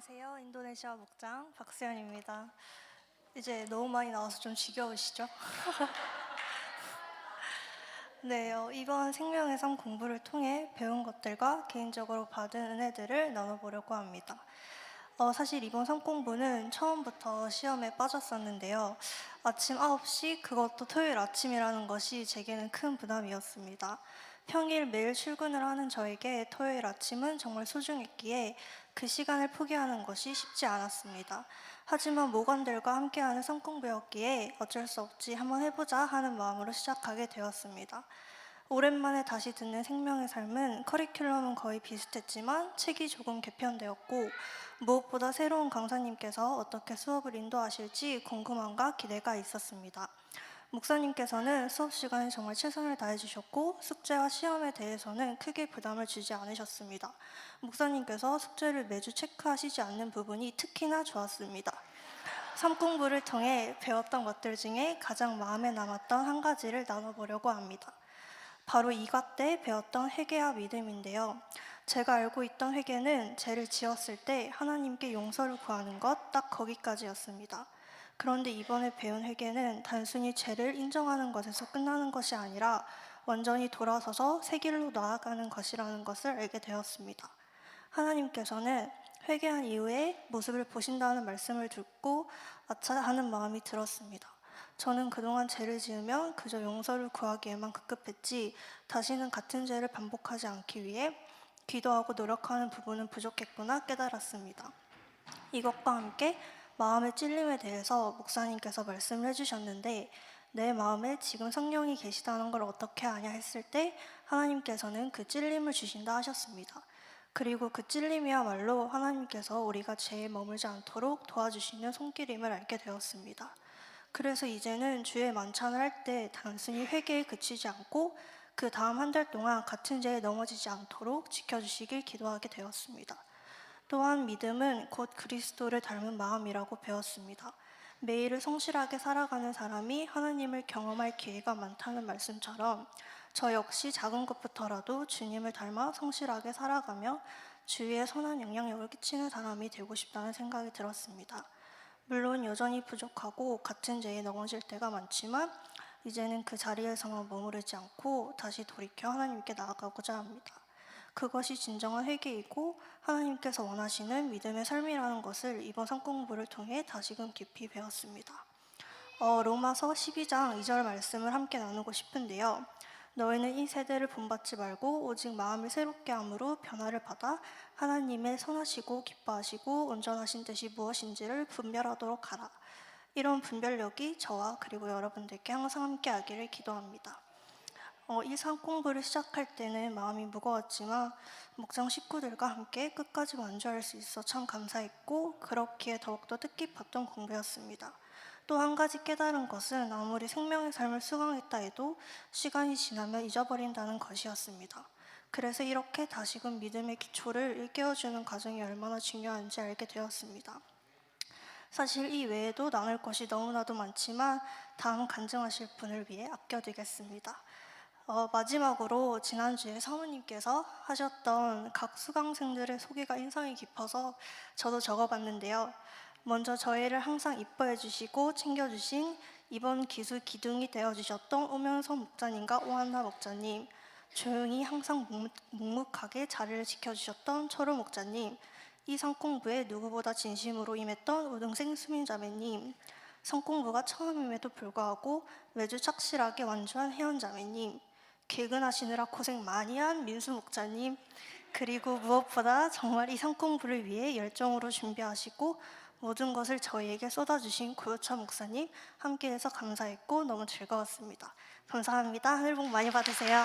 안녕하세요. 인도네시아 목장 박수연입니다. 이제 너무 많이 나와서 좀 지겨우시죠? 네, 이번 생명의 삶 공부를 통해 배운 것들과 개인적으로 받은 은혜들을 나눠보려고 합니다. 사실 이번 삶 공부는 처음부터 시험에 빠졌었는데요. 아침 9시, 그것도 토요일 아침이라는 것이 제게는 큰 부담이었습니다. 평일 매일 출근을 하는 저에게 토요일 아침은 정말 소중했기에 그 시간을 포기하는 것이 쉽지 않았습니다. 하지만 모건들과 함께하는 삶 공부였기에 어쩔 수 없지 한번 해보자 하는 마음으로 시작하게 되었습니다. 오랜만에 다시 듣는 생명의 삶은 커리큘럼은 거의 비슷했지만 책이 조금 개편되었고 무엇보다 새로운 강사님께서 어떻게 수업을 인도하실지 궁금함과 기대가 있었습니다. 목사님께서는 수업 시간에 정말 최선을 다해주셨고 숙제와 시험에 대해서는 크게 부담을 주지 않으셨습니다. 목사님께서 숙제를 매주 체크하시지 않는 부분이 특히나 좋았습니다. 삶 공부를 통해 배웠던 것들 중에 가장 마음에 남았던 한 가지를 나눠보려고 합니다. 바로 이과 때 배웠던 회개와 믿음인데요. 제가 알고 있던 회개는 죄를 지었을 때 하나님께 용서를 구하는 것 딱 거기까지였습니다. 그런데 이번에 배운 회개는 단순히 죄를 인정하는 것에서 끝나는 것이 아니라 완전히 돌아서서 새 길로 나아가는 것이라는 것을 알게 되었습니다. 하나님께서는 회개한 이후에 모습을 보신다는 말씀을 듣고 아차 하는 마음이 들었습니다. 저는 그동안 죄를 지으면 그저 용서를 구하기에만 급급했지 다시는 같은 죄를 반복하지 않기 위해 기도하고 노력하는 부분은 부족했구나 깨달았습니다. 이것과 함께 마음의 찔림에 대해서 목사님께서 말씀을 해주셨는데 내 마음에 지금 성령이 계시다는 걸 어떻게 아냐 했을 때 하나님께서는 그 찔림을 주신다 하셨습니다. 그리고 그 찔림이야말로 하나님께서 우리가 죄에 머물지 않도록 도와주시는 손길임을 알게 되었습니다. 그래서 이제는 주의 만찬을 할 때 단순히 회개에 그치지 않고 그 다음 한 달 동안 같은 죄에 넘어지지 않도록 지켜주시길 기도하게 되었습니다. 또한 믿음은 곧 그리스도를 닮은 마음이라고 배웠습니다. 매일을 성실하게 살아가는 사람이 하나님을 경험할 기회가 많다는 말씀처럼 저 역시 작은 것부터라도 주님을 닮아 성실하게 살아가며 주위에 선한 영향력을 끼치는 사람이 되고 싶다는 생각이 들었습니다. 물론 여전히 부족하고 같은 죄에 넘어질 때가 많지만 이제는 그 자리에서만 머무르지 않고 다시 돌이켜 하나님께 나아가고자 합니다. 그것이 진정한 회개이고 하나님께서 원하시는 믿음의 삶이라는 것을 이번 삶 공부를 통해 다시금 깊이 배웠습니다. 로마서 12장 2절 말씀을 함께 나누고 싶은데요. 너희는 이 세대를 본받지 말고 오직 마음을 새롭게 함으로 변화를 받아 하나님의 선하시고 기뻐하시고 온전하신 뜻이 무엇인지를 분별하도록 하라. 이런 분별력이 저와 그리고 여러분들께 항상 함께 하기를 기도합니다. 이 삶 공부를 시작할 때는 마음이 무거웠지만 목장 식구들과 함께 끝까지 완주할 수 있어 참 감사했고 그렇기에 더욱더 뜻깊었던 공부였습니다. 또 한 가지 깨달은 것은 아무리 생명의 삶을 수강했다 해도 시간이 지나면 잊어버린다는 것이었습니다. 그래서 이렇게 다시금 믿음의 기초를 일깨워주는 과정이 얼마나 중요한지 알게 되었습니다. 사실 이 외에도 나눌 것이 너무나도 많지만 다음 간증하실 분을 위해 아껴두겠습니다. 마지막으로 지난주에 사모님께서 하셨던 각 수강생들의 소개가 인상이 깊어서 저도 적어봤는데요. 먼저 저희를 항상 이뻐해 주시고 챙겨주신 이번 기수 기둥이 되어주셨던 오명선 목사님과 오한나 목사님, 조용히 항상 묵묵하게 자리를 지켜주셨던 철호 목사님, 이 성공부에 누구보다 진심으로 임했던 우등생 수민자매님, 성공부가 처음임에도 불구하고 매주 착실하게 완주한 혜연자매님, 개근하시느라 고생 많이 한 민수 목사님, 그리고 무엇보다 정말 이 성공부를 위해 열정으로 준비하시고 모든 것을 저희에게 쏟아주신 고요차 목사님 함께해서 감사했고 너무 즐거웠습니다. 감사합니다. 하늘 복 많이 받으세요.